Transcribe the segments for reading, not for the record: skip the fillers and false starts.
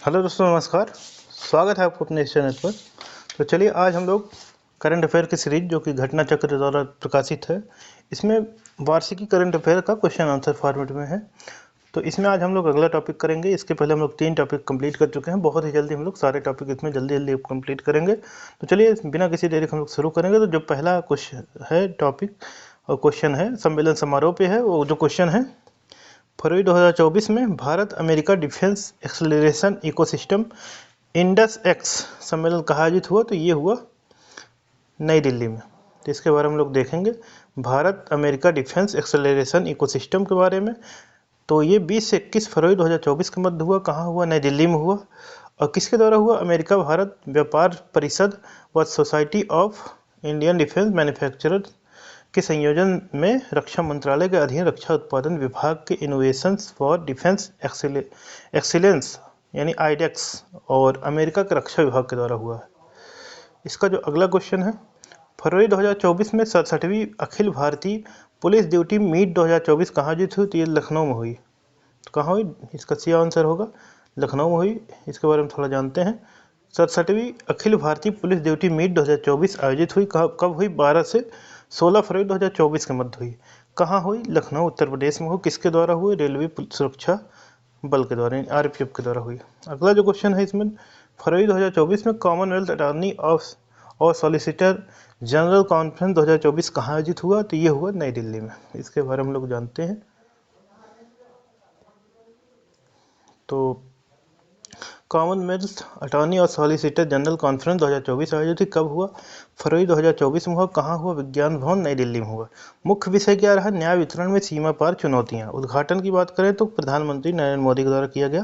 Hello दोस्तों, नमस्कार। स्वागत है आपको अपने इस चैनल पर। तो चलिए, आज हम लोग करंट अफेयर की सीरीज जो कि घटना चक्र द्वारा प्रकाशित है, इसमें वार्षिकी करंट अफेयर का क्वेश्चन आंसर फॉर्मेट में है। तो इसमें आज हम लोग अगला टॉपिक करेंगे। इसके पहले हम लोग 3 टॉपिक कंप्लीट कर चुके हैं। बहुत ही जल्दी हम लोग सारे टॉपिक इसमें जल्दी जल्दी कंप्लीट करेंगे। तो चलिए, बिना किसी देरी के हम लोग शुरू करेंगे। तो जो पहला क्वेश्चन है टॉपिक और क्वेश्चन है सम्मेलन समारोह पे है। वो जो क्वेश्चन है, फरवरी 2024 में Bharat America defence acceleration ecosystem Indus x सम्मेलन कहाँ आयोजित हुआ? तो ये हुआ नई दिल्ली में। तो इसके बारे में हम लोग देखेंगे, Bharat America defence acceleration ecosystem के बारे में। तो ये 20 से 21 फरवरी 2024 के मध्य हुआ। कहाँ हुआ? नई दिल्ली में हुआ। और किसके द्वारा हुआ? अमेरिका भारत व्यापार परिषद व society of Indian defence manufacturer के संयोजन में रक्षा मंत्रालय के अधीन रक्षा उत्पादन विभाग के इनोवेशंस फॉर डिफेंस एक्सीलेंस यानी आईडेक्स और अमेरिका के रक्षा विभाग के द्वारा हुआ है। इसका जो अगला क्वेश्चन है, फरवरी 2024 में 67वीं Akhil Bharatiya police duty meet 2024 कहाँ आयोजित हुई? तो ये लखनऊ में हुई। तो कहाँ हुई? इसका सही आंसर होगा लखनऊ में हुई। इसके बारे में थोड़ा जानते हैं। 67वीं Akhil Bharatiya police duty meet 2024 आयोजित हुई। कब हुई? 12 से 16 फरवरी 2024 के मध्य हुई। कहाँ हुई? लखनऊ, उत्तर प्रदेश में हुई। किसके द्वारा हुई? रेलवे सुरक्षा बल के द्वारा, आरपीएफ के द्वारा हुई। अगला जो क्वेश्चन है इसमें, फरवरी 2024 में कॉमनवेल्थ अटॉर्नी ऑफ और सॉलिसिटर जनरल कॉन्फ्रेंस 2024 कहाँ आयोजित हुआ? तो ये हुआ नई दिल्ली में। इसके बारे में हम लोग जानते हैं। तो कॉमनवेल्थ अटॉर्नी और सॉलिसिटर जनरल कॉन्फ्रेंस 2024 आयोजित कब हुआ? फरवरी 2024 में हुआ। कहाँ हुआ? विज्ञान भवन, नई दिल्ली में हुआ। मुख्य विषय क्या रहा? न्याय वितरण में सीमा पार चुनौतियां। उद्घाटन की बात करें तो प्रधानमंत्री नरेंद्र मोदी के द्वारा किया गया।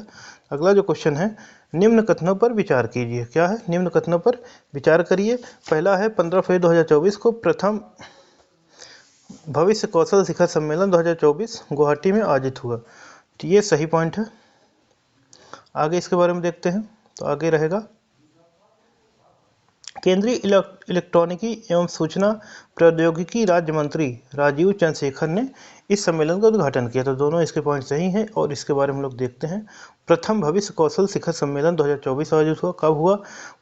अगला जो क्वेश्चन है, निम्न कथनों पर विचार कीजिए। क्या है? निम्न कथनों पर विचार करिए। पहला है 15 फरवरी 2024 को प्रथम भविष्य कौशल शिखर सम्मेलन 2024 गुवाहाटी में आयोजित हुआ। तो ये सही पॉइंट है। आगे इसके बारे में देखते हैं। तो आगे रहेगा, केंद्रीय इलेक्ट्रॉनिकी एवं सूचना प्रौद्योगिकी राज्य मंत्री राजीव चंद्रशेखर ने इस सम्मेलन का उद्घाटन किया। तो दोनों इसके पॉइंट सही हैं और इसके बारे में हम लोग देखते हैं। प्रथम भविष्य कौशल शिखर सम्मेलन 2024 आयोजित हुआ। कब हुआ?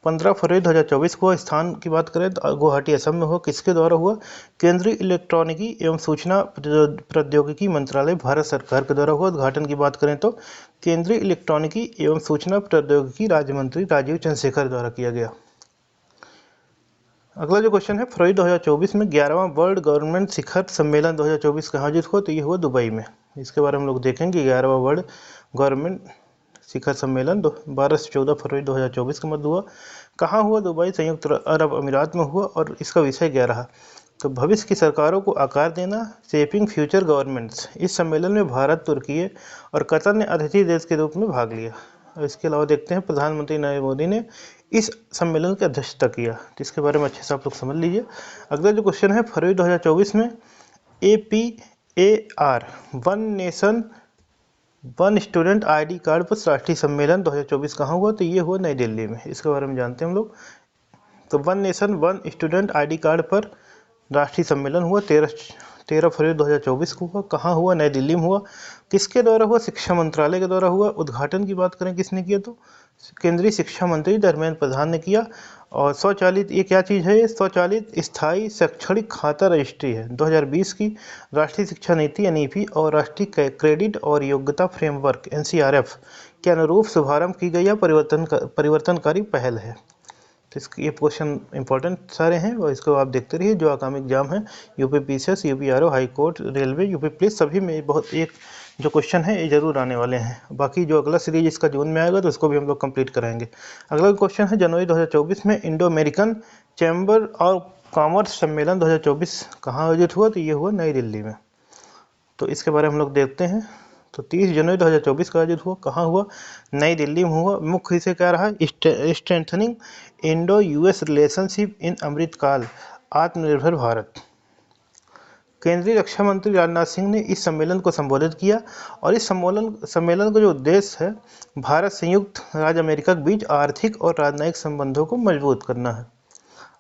15 फरवरी 2024 को। स्थान की बात करें तो गुवाहाटी, असम में हुआ। किसके द्वारा हुआ? केंद्रीय इलेक्ट्रॉनिकी एवं सूचना प्रौद्योगिकी मंत्रालय, भारत सरकार के द्वारा हुआ। उद्घाटन की बात करें तो केंद्रीय इलेक्ट्रॉनिकी एवं सूचना प्रौद्योगिकी राज्य मंत्री राजीव चंद्रशेखर द्वारा किया गया। अगला जो क्वेश्चन है, फरवरी 2024 में 11वां वर्ल्ड गवर्नमेंट शिखर सम्मेलन 2024 कहाँ आयोजित हुआ? तो ये हुआ दुबई में। इसके बारे में हम लोग देखेंगे। 11वां वर्ल्ड गवर्नमेंट शिखर सम्मेलन 12 से 14 फरवरी 2024 के मध्य हुआ। कहाँ हुआ? दुबई, संयुक्त अरब अमीरात में हुआ। और इसका विषय क्या रहा? तो भविष्य की सरकारों को आकार देना, शेपिंग फ्यूचर गवर्नमेंट्स। इस सम्मेलन में भारत, तुर्की और कतर ने अतिथि देश के रूप में भाग लिया। और इसके अलावा देखते हैं, प्रधानमंत्री नरेंद्र मोदी ने इस सम्मेलन की अध्यक्षता किया। तो इसके बारे में अच्छे से आप लोग समझ लीजिए। अगला जो क्वेश्चन है, फरवरी 2024 में APAR one nation one student ID card पर राष्ट्रीय सम्मेलन 2024 कहाँ हुआ? तो ये हुआ नई दिल्ली में। इसके बारे में जानते हैं हम लोग। तो one nation one student ID card पर राष्ट्रीय सम्मेलन हुआ 13 फरवरी 2024 को हुआ। कहाँ हुआ? नई दिल्ली में हुआ। किसके द्वारा हुआ? शिक्षा मंत्रालय के द्वारा हुआ। उद्घाटन की बात करें किसने किया? तो केंद्रीय शिक्षा मंत्री धर्मेंद्र प्रधान ने किया। और स्वचालित, ये क्या चीज़ है? ये स्वचालित स्थायी शैक्षणिक खाता रजिस्ट्री है। 2020 की राष्ट्रीय शिक्षा नीति NEP और राष्ट्रीय क्रेडिट और योग्यता फ्रेमवर्क NCRF के अनुरूप शुभारंभ की गई परिवर्तनकारी पहल है। तो इसके ये क्वेश्चन इंपॉर्टेंट सारे हैं और इसको आप देखते रहिए। जो आगामी एग्जाम है, UP PCS, UPRO, high court, railway, UP police, सभी में बहुत एक जो क्वेश्चन है ये जरूर आने वाले हैं। बाकी जो अगला सीरीज इसका जून में आएगा तो उसको भी हम लोग कंप्लीट कराएंगे। अगला क्वेश्चन है, जनवरी 2024 में Indo American chamber of commerce सम्मेलन 2024 कहाँ आयोजित हुआ? तो ये हुआ नई दिल्ली में। तो इसके बारे में हम लोग देखते हैं। तो 30 जनवरी 2024 का आयोजित हुआ। कहाँ हुआ? नई दिल्ली में हुआ। मुख्य विषय क्या रहा? Strengthening Indo US relationship in Amritkaal, Atmanirbhar Bharat. केंद्रीय रक्षा मंत्री राजनाथ सिंह ने इस सम्मेलन को संबोधित किया। और इस सम्मेलन का जो उद्देश्य है, भारत संयुक्त राज्य अमेरिका के बीच आर्थिक और राजनयिक संबंधों को मजबूत करना है।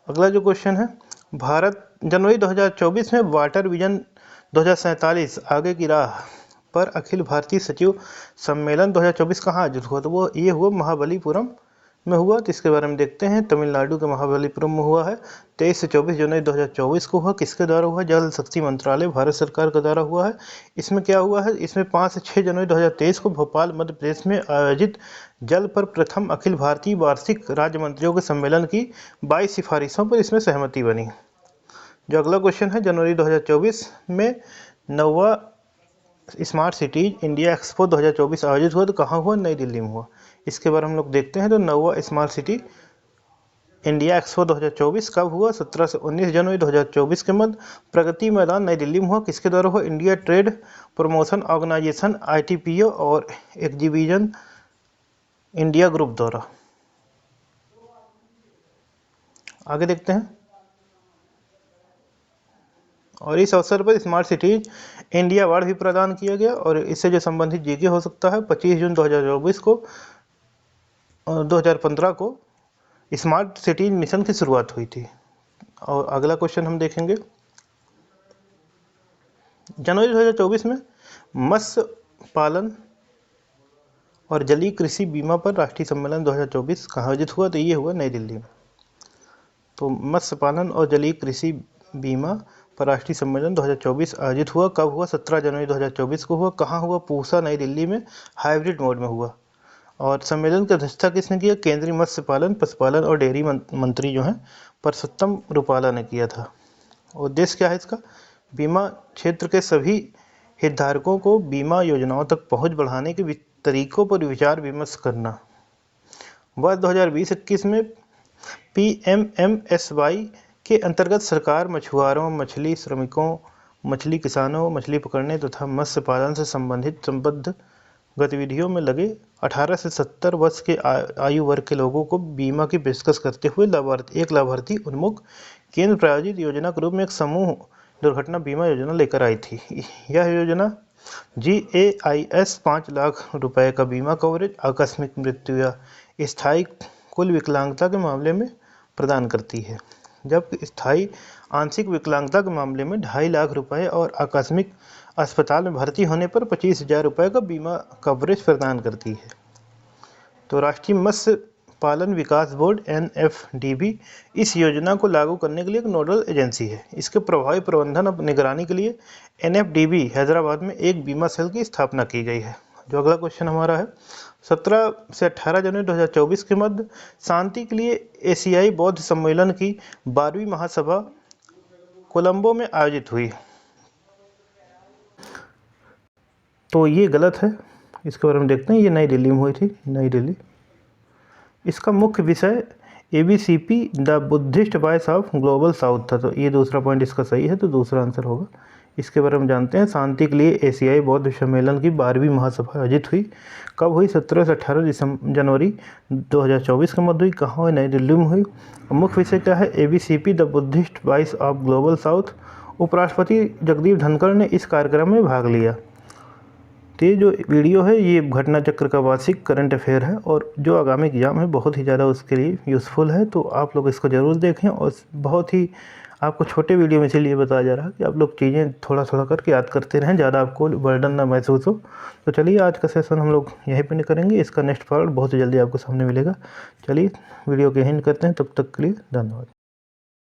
अगला जो क्वेश्चन है, भारत जनवरी 2024 में वाटर विजन 2047 आगे की राह पर अखिल भारतीय सचिव सम्मेलन 2024 कहाँ आयोजित हुआ? तो वो ये हुआ महाबलीपुरम में हुआ। तो इसके बारे में देखते हैं। तमिलनाडु के महाबलीपुरम में हुआ है। 23 से 24 जनवरी 2024 को हुआ। किसके द्वारा हुआ? जल शक्ति मंत्रालय भारत सरकार के द्वारा हुआ है। इसमें क्या हुआ है? इसमें 5 से 6 जनवरी 2023 को भोपाल मध्य प्रदेश में आयोजित जल पर प्रथम अखिल भारतीय वार्षिक राज्य मंत्रियों के सम्मेलन की 22 सिफारिशों पर इसमें सहमति बनी। जो अगला क्वेश्चन है, जनवरी 2024 में 9वां स्मार्ट सिटीज इंडिया एक्सपो 2024 आयोजित हुआ। तो कहाँ हुआ? नई दिल्ली में हुआ। इसके बारे में हम लोग देखते हैं। तो 9वां स्मार्ट सिटी इंडिया एक्सपो 2024 कब हुआ? 17 से 19 जनवरी 2024 के मध्य प्रगति मैदान नई दिल्ली में हुआ। किसके द्वारा हुआ? India trade promotion organization ITPO और एग्जीबिशन इंडिया ग्रुप द्वारा। आगे देखते हैं। और इस अवसर पर स्मार्ट सिटीज इंडिया अवार्ड भी प्रदान किया गया। और इससे जो संबंधित जीके हो सकता है, 25 जून 2024 को 2015 को स्मार्ट सिटीज मिशन की शुरुआत हुई थी। और अगला क्वेश्चन हम देखेंगे। जनवरी 2024 में मत्स्य पालन और जलीय कृषि बीमा पर राष्ट्रीय सम्मेलन 2024 कहाँ आयोजित हुआ? तो ये हुआ नई दिल्ली में। तो मत्स्य पालन और जलीय कृषि बीमा पर राष्ट्रीय सम्मेलन 2024 आयोजित हुआ। कब हुआ? 17 जनवरी 2024 को हुआ। कहाँ हुआ? पूसा नई दिल्ली में हाइब्रिड मोड में हुआ। और सम्मेलन की अध्यक्षता किसने किया? केंद्रीय मत्स्य पालन, पशुपालन और डेयरी मंत्री जो हैं परसोत्तम रुपाला ने किया था। उद्देश्य क्या है इसका? बीमा क्षेत्र के सभी हितधारकों को बीमा योजनाओं तक पहुंच बढ़ाने के तरीकों पर विचार विमर्श करना। वर्ष 2020-21 में PMMSY के अंतर्गत सरकार मछुआरों, मछली श्रमिकों, मछली किसानों, मछली पकड़ने तथा मत्स्य पालन से संबद्ध गतिविधियों में लगे 18 से 70 वर्ष के आयु वर्ग के लोगों को बीमा की पेशकश करते हुए एक लाभार्थी उन्मुख केंद्र प्रायोजित योजना के रूप में एक समूह दुर्घटना बीमा योजना लेकर आई थी। यह योजना GAIS 5 लाख रुपए का बीमा कवरेज आकस्मिक मृत्यु या स्थायी कुल विकलांगता के मामले में प्रदान करती है, जबकि स्थायी आंशिक विकलांगता के मामले में 2.5 लाख रुपए और आकस्मिक अस्पताल में भर्ती होने पर 25,000 रुपये का बीमा कवरेज प्रदान करती है। तो राष्ट्रीय मत्स्य पालन विकास बोर्ड NFDB इस योजना को लागू करने के लिए एक नोडल एजेंसी है। इसके प्रभावी प्रबंधन और निगरानी के लिए NFDB हैदराबाद में एक बीमा सेल की स्थापना की गई है। जो अगला क्वेश्चन हमारा है, 17 से 18 जनवरी 2024 के मध्य शांति के लिए एशियाई बौद्ध सम्मेलन की 12वीं महासभा कोलंबो में आयोजित हुई। तो ये गलत है। इसके बारे में देखते हैं। ये नई दिल्ली में हुई थी, नई दिल्ली। इसका मुख्य विषय ABCP the Buddhist voice of global south था। तो ये दूसरा पॉइंट इसका सही है, तो दूसरा आंसर होगा। इसके बारे में जानते हैं। शांति के लिए एशियाई बौद्ध सम्मेलन की 12वीं महासभा आयोजित हुई। कब हुई? 17 से 18 जनवरी 2024 के मध्य हुई। कहाँ हुई? नई दिल्ली में हुई। मुख्य विषय क्या है? ABCP the Buddhist voice of global south. उपराष्ट्रपति जगदीप धनखड़ ने इस कार्यक्रम में भाग लिया। तो ये जो वीडियो है ये घटना चक्र का वार्षिक करंट अफेयर है और जो आगामी एग्जाम है बहुत ही ज़्यादा उसके लिए यूज़फुल है। तो आप लोग इसको ज़रूर देखें। और बहुत ही आपको छोटे वीडियो में इसीलिए बताया जा रहा है कि आप लोग चीज़ें थोड़ा थोड़ा करके याद करते रहें, ज़्यादा आपको बर्डन ना महसूस हो। तो चलिए आज का सेशन हम लोग यहीं पर करेंगे। इसका नेक्स्ट पार्ट बहुत जल्दी आपको सामने मिलेगा। चलिए वीडियो के एंड करते हैं। तब तक के लिए धन्यवाद।